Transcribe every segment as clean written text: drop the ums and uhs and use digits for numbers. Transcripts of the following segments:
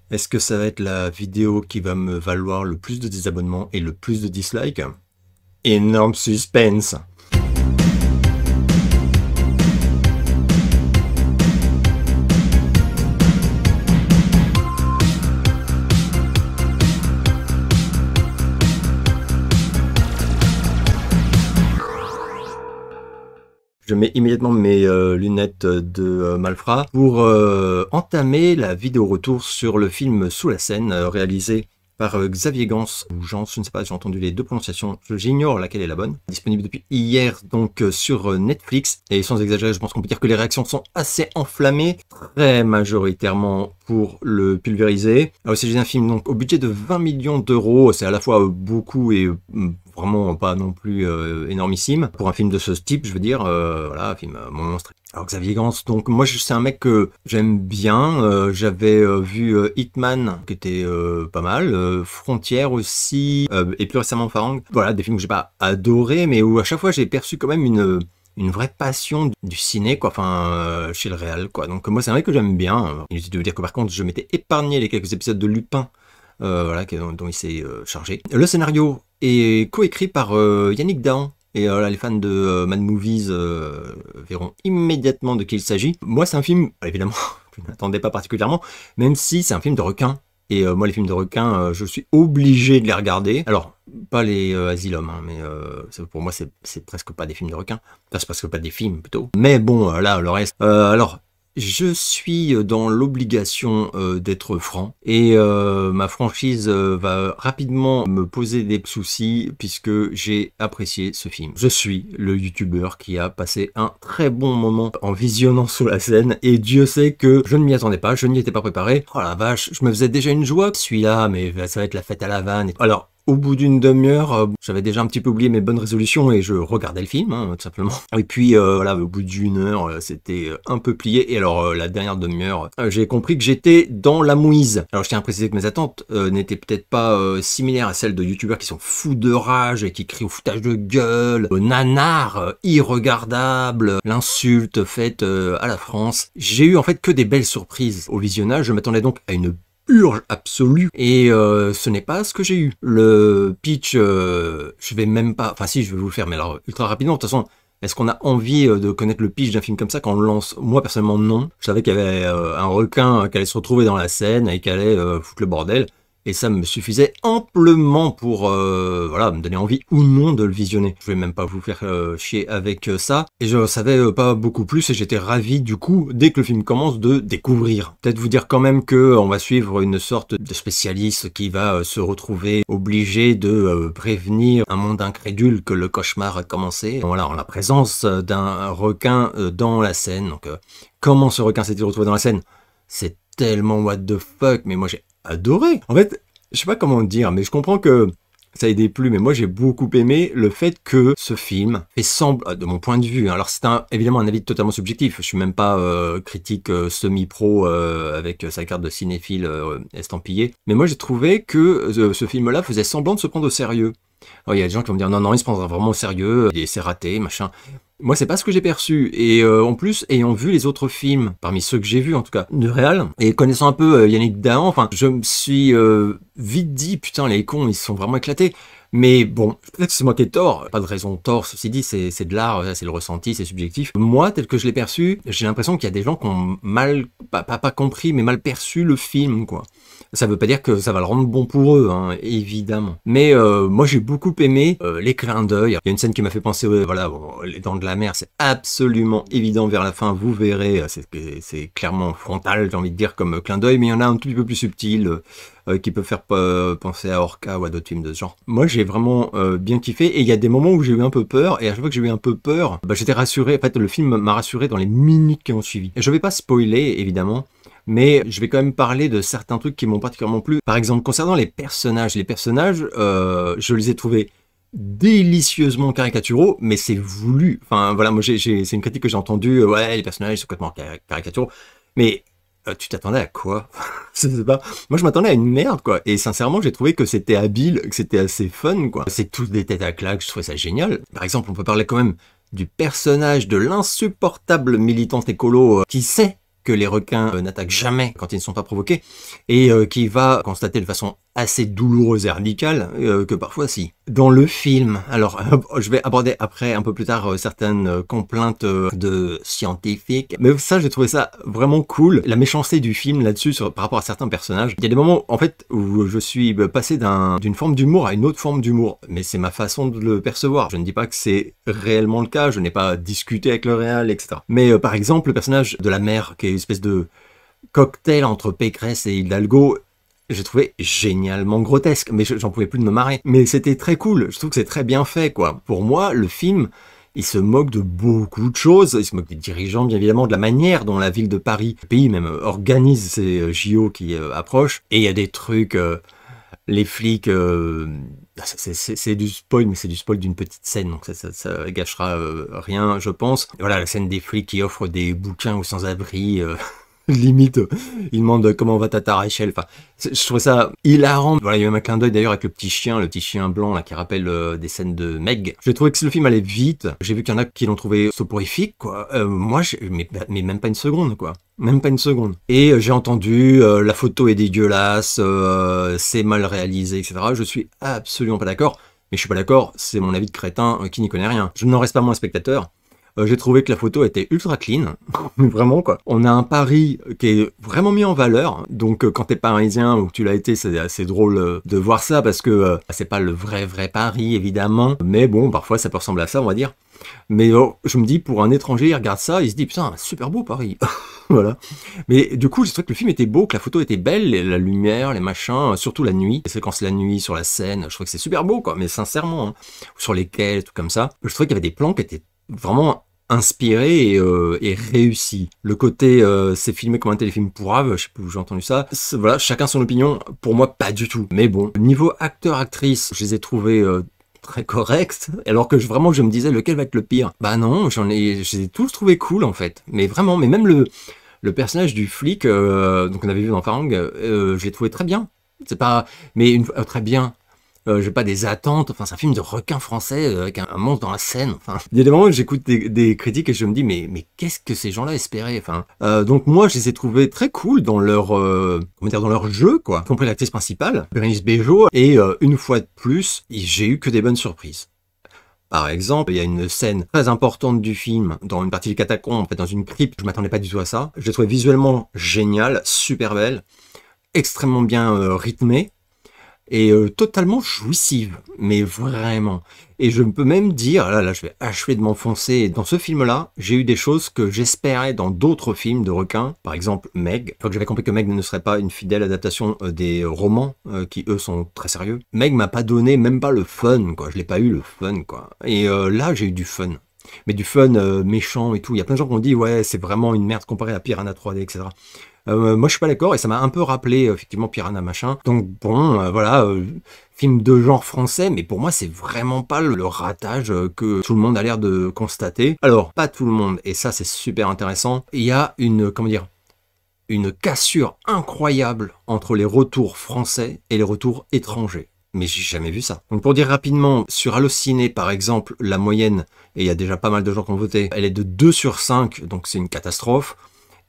Est-ce que ça va être la vidéo qui va me valoir le plus de désabonnements et le plus de dislikes? Énorme suspense! Je mets immédiatement mes lunettes de malfrat pour entamer la vidéo retour sur le film Sous la Seine, réalisé par Xavier Gans, ou Gans, je ne sais pas, j'ai entendu les deux prononciations, j'ignore laquelle est la bonne. Disponible depuis hier, donc sur Netflix, et sans exagérer, je pense qu'on peut dire que les réactions sont assez enflammées, très majoritairement pour le pulvériser. Il s'agit d'un film donc au budget de 20 millions d'euros, c'est à la fois beaucoup et vraiment pas non plus énormissime pour un film de ce type, je veux dire, voilà, un film monstre. Alors Xavier Gans, donc moi c'est un mec que j'aime bien, j'avais vu Hitman qui était pas mal, Frontière aussi, et plus récemment Farang. Voilà, des films que j'ai pas adoré, mais où à chaque fois j'ai perçu quand même une vraie passion du ciné, quoi, enfin, chez le réal, quoi. Donc moi c'est un mec que j'aime bien. Inutile de vous dire que par contre je m'étais épargné les quelques épisodes de Lupin, voilà, dont il s'est chargé. Le scénario est coécrit par Yannick Dahan. Et là, les fans de Mad Movies verront immédiatement de qui il s'agit. Moi, c'est un film, évidemment, je ne m'attendais pas particulièrement, même si c'est un film de requins. Et moi, les films de requins, je suis obligé de les regarder. Alors, pas les Asylum, hein, mais pour moi, c'est presque pas des films de requins. Enfin, c'est presque pas des films, plutôt. Mais bon, là, le reste... alors... Je suis dans l'obligation d'être franc et ma franchise va rapidement me poser des soucis puisque j'ai apprécié ce film. Je suis le youtubeur qui a passé un très bon moment en visionnant Sous la Seine et Dieu sait que je ne m'y attendais pas, je n'y étais pas préparé. Oh la vache, je me faisais déjà une joie. Celui-là, mais ça va être la fête à la vanne. Alors, au bout d'une demi-heure, j'avais déjà un petit peu oublié mes bonnes résolutions et je regardais le film, hein, tout simplement. Et puis voilà, au bout d'une heure, c'était un peu plié. Et alors la dernière demi-heure, j'ai compris que j'étais dans la mouise. Alors je tiens à préciser que mes attentes n'étaient peut-être pas similaires à celles de youtubeurs qui sont fous de rage et qui crient au foutage de gueule, nanar, irregardable, l'insulte faite à la France. J'ai eu en fait que des belles surprises au visionnage. Je m'attendais donc à une urge absolue et ce n'est pas ce que j'ai eu. Le pitch, je vais même pas, enfin si je vais vous le faire, mais alors ultra rapidement. De toute façon, est-ce qu'on a envie de connaître le pitch d'un film comme ça quand on le lance? Moi personnellement non. Je savais qu'il y avait un requin qui allait se retrouver dans la Seine et qui allait foutre le bordel. Et ça me suffisait amplement pour voilà, me donner envie ou non de le visionner. Je vais même pas vous faire chier avec ça. Et je savais pas beaucoup plus et j'étais ravi du coup, dès que le film commence, de découvrir. Peut-être vous dire quand même que on va suivre une sorte de spécialiste qui va se retrouver obligé de prévenir un monde incrédule que le cauchemar a commencé. Voilà, en la présence d'un requin dans la Seine. Donc comment ce requin s'est-il retrouvé dans la Seine? C'est tellement what the fuck, mais moi j'ai adoré. En fait, je sais pas comment dire, mais je comprends que ça ait déplu, mais moi j'ai beaucoup aimé le fait que ce film fait semblant, de mon point de vue, hein, alors c'est évidemment un avis totalement subjectif, je suis même pas critique semi-pro avec sa carte de cinéphile estampillée, mais moi j'ai trouvé que ce film-là faisait semblant de se prendre au sérieux. Alors, il y a des gens qui vont me dire non, il se prendra vraiment au sérieux, et c'est raté, machin. Moi, c'est pas ce que j'ai perçu. Et en plus, ayant vu les autres films, parmi ceux que j'ai vus en tout cas, de réal, et connaissant un peu Yannick Dahan, enfin, je me suis vite dit, putain, les cons, ils se sont vraiment éclatés. Mais bon, peut-être que c'est moi qui ai tort, pas de raison de tort, ceci dit, c'est de l'art, c'est le ressenti, c'est subjectif. Moi, tel que je l'ai perçu, j'ai l'impression qu'il y a des gens qui ont mal, pas compris, mais mal perçu le film, quoi. Ça veut pas dire que ça va le rendre bon pour eux, hein, évidemment. Mais moi j'ai beaucoup aimé les clins d'œil. Il y a une scène qui m'a fait penser, voilà, bon, les Dents de la Mer, c'est absolument évident vers la fin, vous verrez, c'est clairement frontal, j'ai envie de dire, comme clin d'œil, mais il y en a un tout petit peu plus subtil, qui peut faire penser à Orca ou à d'autres films de ce genre. Moi j'ai vraiment bien kiffé, et il y a des moments où j'ai eu un peu peur, et à chaque fois que j'ai eu un peu peur, bah, j'étais rassuré. En fait, le film m'a rassuré dans les minutes qui ont suivi. Et je vais pas spoiler, évidemment, mais je vais quand même parler de certains trucs qui m'ont particulièrement plu. Par exemple, concernant les personnages, je les ai trouvés délicieusement caricaturaux, mais c'est voulu. Enfin, voilà, moi, c'est une critique que j'ai entendue, ouais, les personnages sont complètement caricaturaux, mais tu t'attendais à quoi? Je sais pas. Moi, je m'attendais à une merde, quoi. Et sincèrement, j'ai trouvé que c'était habile, que c'était assez fun, quoi. C'est tous des têtes à claques, je trouvais ça génial. Par exemple, on peut parler quand même du personnage de l'insupportable militante écolo qui sait que les requins n'attaquent jamais quand ils ne sont pas provoqués, et qui va constater de façon assez douloureuse et radicale que parfois si. Dans le film, alors je vais aborder après un peu plus tard certaines complaintes de scientifiques, mais ça j'ai trouvé ça vraiment cool, la méchanceté du film là-dessus par rapport à certains personnages. Il y a des moments en fait où je suis passé d'une forme d'humour à une autre forme d'humour, mais c'est ma façon de le percevoir. Je ne dis pas que c'est réellement le cas, je n'ai pas discuté avec le réal, etc. Mais par exemple le personnage de la mère qui est une espèce de cocktail entre Pécresse et Hidalgo, j'ai trouvé génialement grotesque, mais j'en pouvais plus de me marrer. Mais c'était très cool, je trouve que c'est très bien fait, quoi. Pour moi, le film, il se moque de beaucoup de choses, il se moque des dirigeants, bien évidemment, de la manière dont la ville de Paris, le pays même, organise ces JO qui approchent. Et il y a des trucs, les flics, c'est du spoil, mais c'est du spoil d'une petite scène, donc ça gâchera rien, je pense. Et voilà, la scène des flics qui offrent des bouquins aux sans-abri, limite, il demande comment va Tata Rachel. Enfin, je trouve ça hilarant. Voilà, il y a même un clin d'œil d'ailleurs avec le petit chien blanc là qui rappelle des scènes de Meg. J'ai trouvé que le film allait vite. J'ai vu qu'il y en a qui l'ont trouvé soporifique, quoi. Moi, mais même pas une seconde, quoi. Même pas une seconde. Et j'ai entendu la photo est dégueulasse, c'est mal réalisé, etc. Je suis absolument pas d'accord. Mais je suis pas d'accord, c'est mon avis de crétin qui n'y connaît rien. Je n'en reste pas moins spectateur. J'ai trouvé que la photo était ultra clean, vraiment quoi. On a un Paris qui est vraiment mis en valeur, donc quand t'es parisien ou que tu l'as été, c'est assez drôle de voir ça parce que c'est pas le vrai Paris évidemment, mais bon, parfois ça peut ressembler à ça, on va dire. Mais je me dis, pour un étranger, il regarde ça, il se dit, putain, super beau Paris. Voilà. Mais du coup, j'ai trouvé que le film était beau, que la photo était belle, la lumière, les machins, surtout la nuit. Les séquences la nuit sur la scène, je trouvais que c'est super beau, quoi. Mais sincèrement, hein, sur les quais, tout comme ça, je trouvais qu'il y avait des plans qui étaient vraiment inspiré et réussi. Le côté c'est filmé comme un téléfilm pourrave, je sais pas où j'ai entendu ça. Voilà, chacun son opinion. Pour moi, pas du tout. Mais bon, niveau acteur-actrice, je les ai trouvés très corrects. Alors que vraiment, je me disais lequel va être le pire. Bah non, je les ai tous trouvés cool en fait. Mais vraiment, mais même le personnage du flic, donc on avait vu dans Farang, je l'ai trouvé très bien. C'est pas, mais très bien. J'ai pas des attentes, enfin c'est un film de requin français avec un monstre dans la scène, enfin. Il y a des moments où j'écoute des critiques et je me dis mais qu'est-ce que ces gens-là espéraient, enfin. Donc moi je les ai trouvés très cool dans leur comment dire, dans leur jeu quoi, y compris l'actrice principale, Bérénice Bejo, et une fois de plus, j'ai eu que des bonnes surprises. Par exemple, il y a une scène très importante du film, dans une partie du catacombe, en fait dans une crypte, je m'attendais pas du tout à ça. Je l'ai trouvé visuellement génial, super belle, extrêmement bien rythmée, et totalement jouissive, mais vraiment. Et je peux même dire, là je vais achever de m'enfoncer, dans ce film-là, j'ai eu des choses que j'espérais dans d'autres films de requins, par exemple Meg. Quand j'avais compris que Meg ne serait pas une fidèle adaptation des romans, qui eux sont très sérieux, Meg m'a pas donné même pas le fun, quoi. Je l'ai pas eu le fun, quoi. Et là j'ai eu du fun. Mais du fun méchant et tout. Il y a plein de gens qui ont dit, ouais, c'est vraiment une merde comparé à Piranha 3D, etc. Moi je suis pas d'accord et ça m'a un peu rappelé effectivement Piranha machin. Donc bon, voilà, film de genre français, mais pour moi c'est vraiment pas le ratage que tout le monde a l'air de constater. Alors, pas tout le monde, et ça c'est super intéressant, il y a une, comment dire, une cassure incroyable entre les retours français et les retours étrangers. Mais j'ai jamais vu ça. Donc pour dire rapidement, sur Allociné par exemple, la moyenne, et il y a déjà pas mal de gens qui ont voté, elle est de 2 sur 5, donc c'est une catastrophe.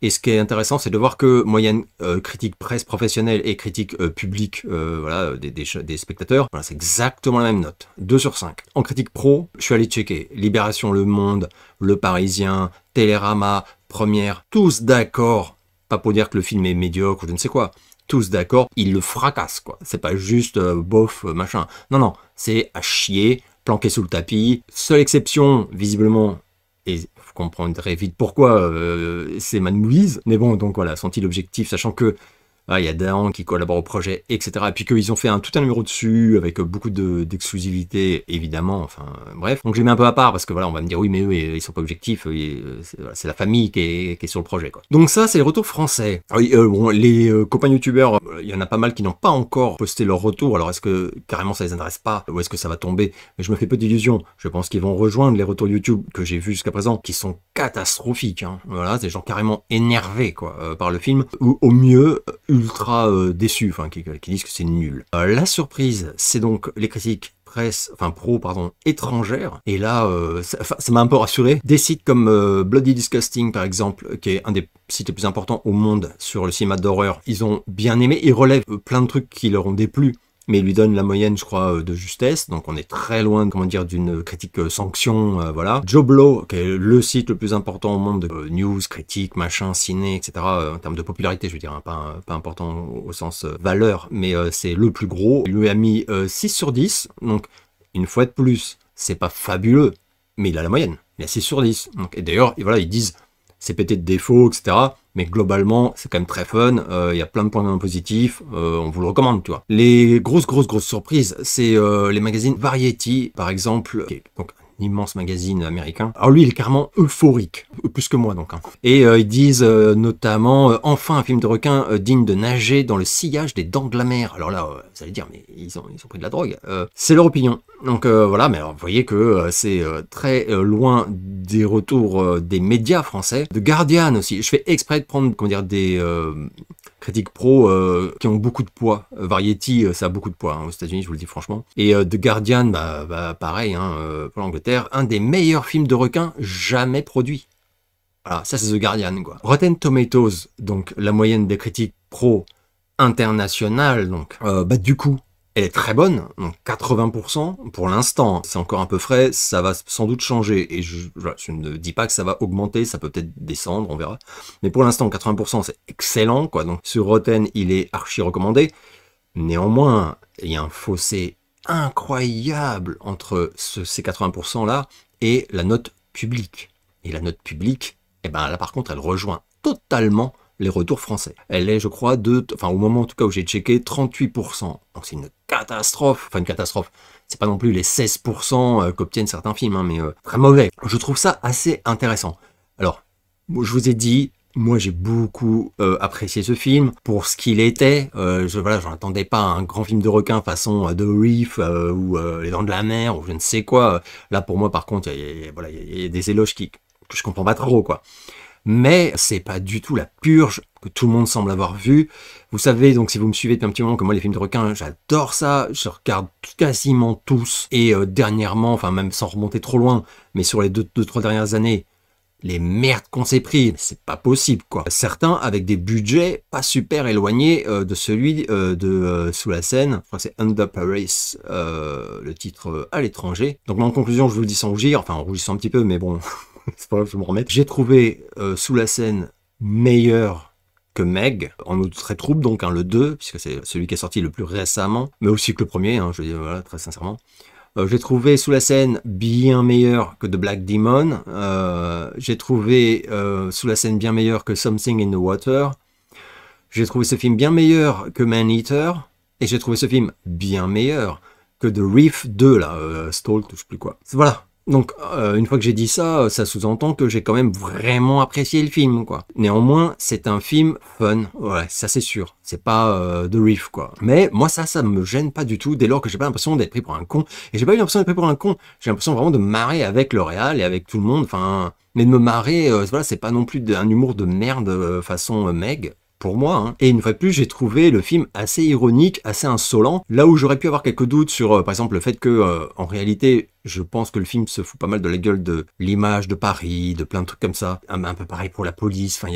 Et ce qui est intéressant, c'est de voir que moyenne critique presse professionnelle et critique publique, voilà, des spectateurs, voilà, c'est exactement la même note, 2 sur 5. En critique pro, je suis allé checker Libération, Le Monde, Le Parisien, Télérama, Première, tous d'accord, pas pour dire que le film est médiocre ou je ne sais quoi, tous d'accord, ils le fracassent, quoi. C'est pas juste bof, machin. Non, non, c'est à chier, planqué sous le tapis. Seule exception, visiblement, et vous comprendrez vite pourquoi, c'est Mad Movies. Mais bon, donc voilà, sont-ils objectifs, sachant que il y a Dahan qui collabore au projet, etc. Et puis qu'ils ont fait tout un numéro dessus, avec beaucoup d'exclusivité, évidemment, enfin, bref. Donc je les mets un peu à part, parce que voilà, on va me dire, oui, mais eux, ils sont pas objectifs, c'est la famille qui est sur le projet, quoi. Donc ça, c'est les retours français. Alors, oui, bon, les copains youtubeurs, il y en a pas mal qui n'ont pas encore posté leur retour, alors est-ce que carrément ça les intéresse pas, ou est-ce que ça va tomber? Mais je me fais peu d'illusions, je pense qu'ils vont rejoindre les retours YouTube que j'ai vus jusqu'à présent, qui sont catastrophiques, hein. Voilà, des gens carrément énervés, quoi, par le film, ou au mieux, ultra déçus, enfin qui disent que c'est nul. La surprise, c'est donc les critiques presse, enfin pro, pardon, étrangères. Et là, ça m'a un peu rassuré. Des sites comme Bloody Disgusting, par exemple, qui est un des sites les plus importants au monde sur le cinéma d'horreur, ils ont bien aimé. Ils relèvent plein de trucs qui leur ont déplu, mais ils lui donnent la moyenne, je crois, de justesse. Donc on est très loin, comment dire, d'une critique sanction, voilà. Joe Blow, qui est le site le plus important au monde de news, critique, machin, ciné, etc. En termes de popularité, je veux dire, hein, pas important au sens valeur, mais c'est le plus gros. Il lui a mis 6 sur 10, donc une fois de plus, c'est pas fabuleux, mais il a la moyenne. Il a 6 sur 10. Donc, et d'ailleurs, voilà, ils disent c'est pété de défauts, etc. Mais globalement, c'est quand même très fun. Il y a plein de points positifs. On vous le recommande, tu vois. Les grosses surprises, c'est les magazines Variety, par exemple. Okay, donc, un immense magazine américain. Alors lui, il est carrément euphorique, plus que moi donc. Hein. Et ils disent notamment enfin un film de requin digne de nager dans le sillage des dents de la mer. Alors là, vous allez dire, mais ils ont pris de la drogue. C'est leur opinion. Donc voilà, mais alors, vous voyez que c'est très loin des retours des médias français. The Guardian aussi. Je fais exprès de prendre, comment dire, des critiques pro qui ont beaucoup de poids. Variety, ça a beaucoup de poids hein, aux États-Unis, je vous le dis franchement. Et The Guardian, bah pareil, hein, pour l'Angleterre, un des meilleurs films de requins jamais produits. Voilà, ça c'est The Guardian, quoi. Rotten Tomatoes, donc la moyenne des critiques pro internationales, donc bah du coup, elle est très bonne, donc 80% pour l'instant, c'est encore un peu frais, ça va sans doute changer, et je ne dis pas que ça va augmenter, ça peut peut-être descendre, on verra, mais pour l'instant 80% c'est excellent, quoi, donc sur Rotten il est archi recommandé, néanmoins il y a un fossé incroyable entre ces 80% là et la note publique, et la note publique, et ben là par contre elle rejoint totalement les retours français. Elle est, je crois, enfin au moment en tout cas où j'ai checké, 38%. Donc c'est une catastrophe. Enfin une catastrophe. C'est pas non plus les 16% qu'obtiennent certains films, hein, mais très mauvais. Je trouve ça assez intéressant. Alors, je vous ai dit, moi j'ai beaucoup apprécié ce film pour ce qu'il était. Voilà, j'en attendais pas un grand film de requin façon The Reef ou Les Dents de la Mer ou je ne sais quoi. Là pour moi par contre, il y a des éloges que je comprends pas trop, quoi. Mais c'est pas du tout la purge que tout le monde semble avoir vu. Vous savez, donc si vous me suivez depuis un petit moment, que moi les films de requins, j'adore ça, je regarde quasiment tous. Et dernièrement, enfin même sans remonter trop loin, mais sur les 2-3 dernières années, les merdes qu'on s'est pris, c'est pas possible, quoi. Certains avec des budgets pas super éloignés de celui de Sous la Seine. Je crois que c'est Under Paris, le titre à l'étranger. Donc en conclusion, je vous le dis sans rougir, enfin en rougissant un petit peu, mais bon... c'est pas grave, je vais me remettre. J'ai trouvé Sous la Seine meilleur que Meg, en outre trouble, donc hein, le 2, puisque c'est celui qui est sorti le plus récemment, mais aussi que le premier, hein, je dis voilà, très sincèrement. J'ai trouvé Sous la Seine bien meilleur que The Black Demon. J'ai trouvé Sous la Seine bien meilleur que Something in the Water. J'ai trouvé ce film bien meilleur que Man-Eater. Et j'ai trouvé ce film bien meilleur que The Reef 2, là, Stalked, je sais plus quoi. Voilà. Donc, une fois que j'ai dit ça, ça sous-entend que j'ai quand même vraiment apprécié le film, quoi. Néanmoins, c'est un film fun, ouais, ça c'est sûr. C'est pas The Reef, quoi. Mais moi, ça me gêne pas du tout, dès lors que j'ai pas l'impression d'être pris pour un con. Et j'ai pas eu l'impression d'être pris pour un con, j'ai l'impression vraiment de me marrer avec le réal et avec tout le monde, enfin... Mais de me marrer, voilà, c'est pas non plus un humour de merde façon Meg. Pour moi, hein. Et une fois de plus, j'ai trouvé le film assez ironique, assez insolent, là où j'aurais pu avoir quelques doutes sur, par exemple, le fait que, en réalité, je pense que le film se fout pas mal de la gueule de l'image de Paris, de plein de trucs comme ça, un peu pareil pour la police, enfin,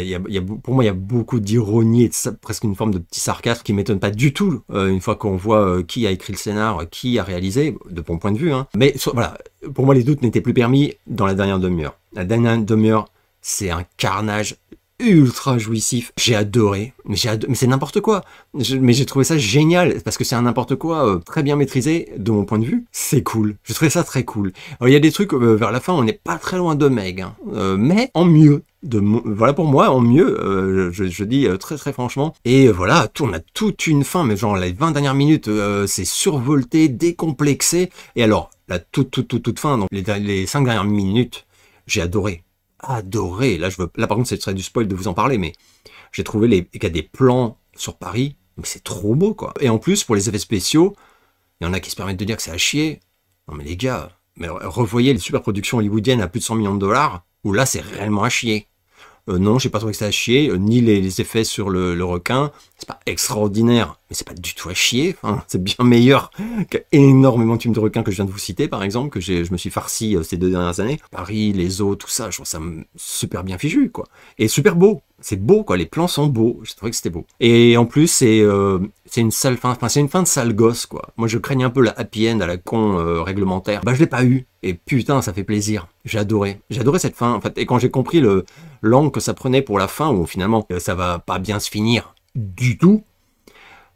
pour moi, il y a beaucoup d'ironie et de ça, presque une forme de petit sarcasme qui m'étonne pas du tout, une fois qu'on voit qui a écrit le scénar, qui a réalisé, de mon point de vue, hein. Mais, voilà, pour moi, les doutes n'étaient plus permis dans la dernière demi-heure. La dernière demi-heure, c'est un carnage ultra jouissif, j'ai adoré, mais c'est n'importe quoi, mais j'ai trouvé ça génial, parce que c'est un n'importe quoi très bien maîtrisé, de mon point de vue, c'est cool, je trouvais ça très cool. Alors il y a des trucs, vers la fin, on n'est pas très loin de Meg, hein, mais en mieux, voilà pour moi, en mieux, je dis très très franchement, et voilà, on a toute une fin, mais genre les 20 dernières minutes, c'est survolté, décomplexé, et alors, la toute fin, donc les 5 dernières minutes, j'ai adoré. Adoré. Là par contre, ce serait du spoil de vous en parler, mais j'ai trouvé qu'il y a des plans sur Paris, mais c'est trop beau, quoi. Et en plus, pour les effets spéciaux, il y en a qui se permettent de dire que c'est à chier. Non mais les gars, mais revoyez les super productions hollywoodiennes à plus de 100 millions de dollars, où là, c'est réellement à chier. Non, j'ai pas trouvé que ça à chier, ni les effets sur le requin. C'est pas extraordinaire, mais c'est pas du tout à chier. Enfin, c'est bien meilleur qu'énormément de films de requins que je viens de vous citer, par exemple, que je me suis farci ces 2 dernières années. Paris, les eaux, tout ça, je trouve ça super bien fichu, quoi. Et super beau. C'est beau, quoi. Les plans sont beaux. J'ai trouvé que c'était beau. Et en plus, c'est une sale fin. Enfin, c'est une fin de sale gosse, quoi. Moi, je craignais un peu la happy end à la con réglementaire. Bah, je l'ai pas eu. Et putain, ça fait plaisir. J'ai adoré. J'ai adoré cette fin, en fait. Et quand j'ai compris l'angle que ça prenait pour la fin, où finalement, ça va pas bien se finir du tout,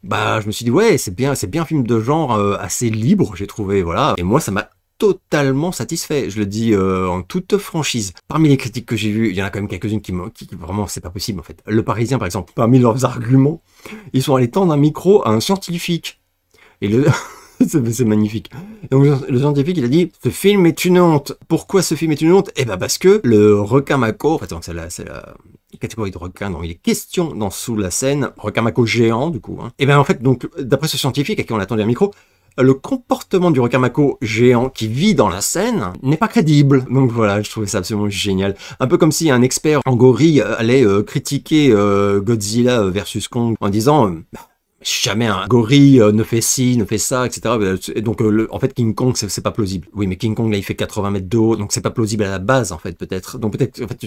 bah, je me suis dit, ouais, c'est bien un film de genre assez libre, j'ai trouvé, voilà. Et moi, ça m'a totalement satisfait, je le dis en toute franchise. Parmi les critiques que j'ai vues, il y en a quand même quelques-unes qui vraiment, c'est pas possible, en fait. Le Parisien, par exemple, parmi leurs arguments, ils sont allés tendre un micro à un scientifique. Et c'est magnifique. Donc le scientifique, il a dit, ce film est une honte. Pourquoi ce film est une honte? Eh ben parce que le requin mako, en fait, c'est la catégorie de requin dont il est question dans Sous la Seine, requin mako géant, du coup. Hein. Et ben en fait, donc, d'après ce scientifique à qui on a tendu un micro, le comportement du requin mako géant qui vit dans la Seine n'est pas crédible. Donc voilà, je trouvais ça absolument génial. Un peu comme si un expert en gorille allait critiquer Godzilla versus Kong en disant... jamais un gorille ne fait ci, ne fait ça, etc. Et donc, en fait, King Kong, c'est pas plausible. Oui, mais King Kong, là, il fait 80 mètres de haut, donc c'est pas plausible à la base, en fait, peut-être. Donc peut-être, en fait,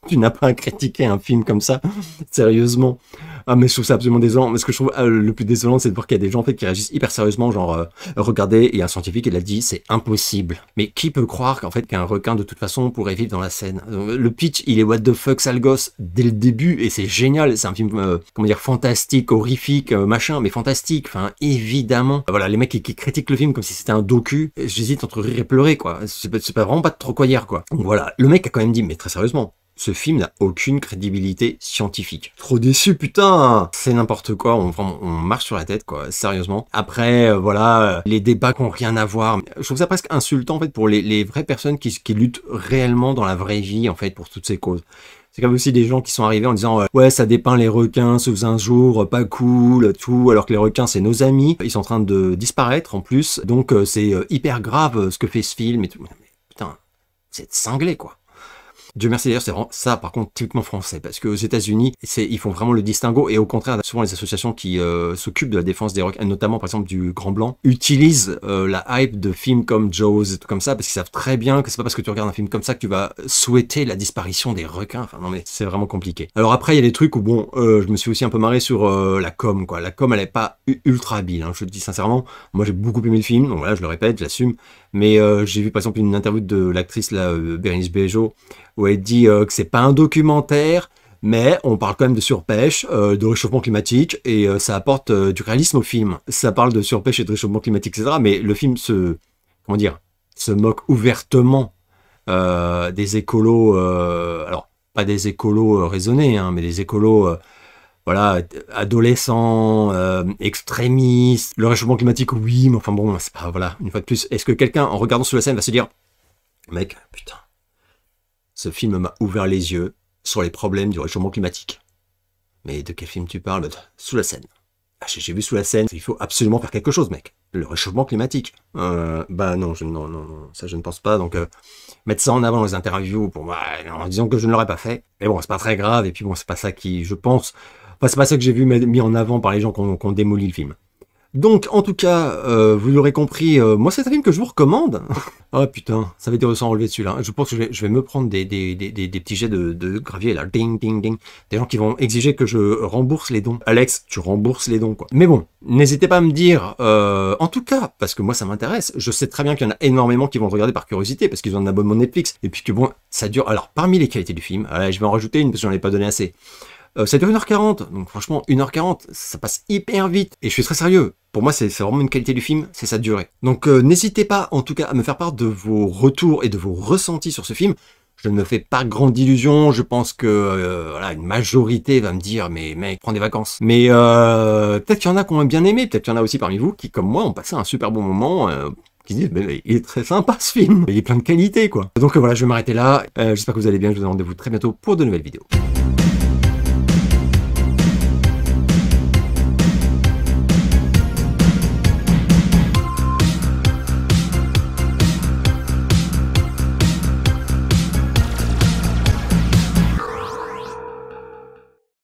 tu n'as pas à critiquer un film comme ça, sérieusement. Ah, mais je trouve ça absolument désolant. Mais ce que je trouve le plus désolant, c'est de voir qu'il y a des gens, en fait, qui réagissent hyper sérieusement, genre, regardez, et un scientifique, il a dit, c'est impossible. Mais qui peut croire qu'en fait, qu'un requin, de toute façon, pourrait vivre dans la Seine? Le pitch, il est what the fuck, sale gosse, dès le début, et c'est génial. C'est un film, comment dire, fantastique, horrifique, machin, mais fantastique, enfin, évidemment. Voilà, les mecs qui critiquent le film comme si c'était un docu, j'hésite entre rire et pleurer, quoi. C'est pas vraiment pas trop quoi dire, quoi. Donc voilà, le mec a quand même dit, mais très sérieusement, ce film n'a aucune crédibilité scientifique. Trop déçu, putain. C'est n'importe quoi, on marche sur la tête, quoi, sérieusement. Après, voilà, les débats qui n'ont rien à voir. Je trouve ça presque insultant, en fait, pour les vraies personnes qui luttent réellement dans la vraie vie, en fait, pour toutes ces causes. C'est comme aussi des gens qui sont arrivés en disant ouais, ça dépeint les requins sous un jour, pas cool, tout, alors que les requins, c'est nos amis. Ils sont en train de disparaître, en plus. Donc, c'est hyper grave ce que fait ce film et tout. Mais, putain, c'est cinglé, quoi. Dieu merci d'ailleurs, c'est ça par contre typiquement français, parce qu'aux États-Unis, ils font vraiment le distinguo, et au contraire, souvent les associations qui s'occupent de la défense des requins, notamment par exemple du Grand Blanc, utilisent la hype de films comme Jaws et tout comme ça, parce qu'ils savent très bien que c'est pas parce que tu regardes un film comme ça que tu vas souhaiter la disparition des requins. Enfin non mais c'est vraiment compliqué. Alors après il y a des trucs où bon, je me suis aussi un peu marré sur la com, quoi. La com elle est pas ultra habile, hein, je le dis sincèrement. Moi j'ai beaucoup aimé le film, donc voilà, je le répète, je l'assume, mais j'ai vu par exemple une interview de l'actrice là, Bérénice Bejo, où elle dit que c'est pas un documentaire, mais on parle quand même de surpêche, de réchauffement climatique, et ça apporte du réalisme au film. Ça parle de surpêche et de réchauffement climatique, etc. Mais le film se moque ouvertement des écolos, alors pas des écolos raisonnés, hein, mais des écolos, voilà, adolescents, extrémistes. Le réchauffement climatique, oui, mais enfin bon, c'est pas, voilà, une fois de plus. Est-ce que quelqu'un, en regardant Sous la Seine, va se dire, mec, putain, ce film m'a ouvert les yeux sur les problèmes du réchauffement climatique. Mais de quel film tu parles? Sous la Seine. Ah, j'ai vu Sous la Seine, il faut absolument faire quelque chose, mec. Le réchauffement climatique. Bah non, non, ça je ne pense pas. Donc, mettre ça en avant dans les interviews, pour moi, en disant que je ne l'aurais pas fait. Mais bon, c'est pas très grave, et puis bon, c'est pas ça qui, je pense, enfin, c'est pas ça que j'ai vu mis en avant par les gens qui ont démoli le film. Donc, en tout cas, vous l'aurez compris, moi c'est un film que je vous recommande. Oh putain, ça va être de s'en enlever dessus là. Je pense que je vais me prendre des petits jets de gravier là, ding ding ding. Des gens qui vont exiger que je rembourse les dons. Alex, tu rembourses les dons quoi. Mais bon, n'hésitez pas à me dire, en tout cas, parce que moi ça m'intéresse. Je sais très bien qu'il y en a énormément qui vont le regarder par curiosité, parce qu'ils ont un abonnement Netflix. Et puis que bon, ça dure. Alors, parmi les qualités du film, je vais en rajouter une parce que j'en ai pas donné assez. Ça dure 1h40, donc franchement 1h40, ça passe hyper vite, et je suis très sérieux, pour moi c'est vraiment une qualité du film, c'est sa durée. Donc n'hésitez pas en tout cas à me faire part de vos retours et de vos ressentis sur ce film. Je ne me fais pas grande illusion, je pense que voilà, une majorité va me dire mais mec, prends des vacances. Mais peut-être qu'il y en a qui ont bien aimé, peut-être qu'il y en a aussi parmi vous qui comme moi ont passé un super bon moment, qui se disent mais il est très sympa ce film, il est plein de qualité quoi. Donc voilà, je vais m'arrêter là, j'espère que vous allez bien, je vous donne rendez-vous très bientôt pour de nouvelles vidéos.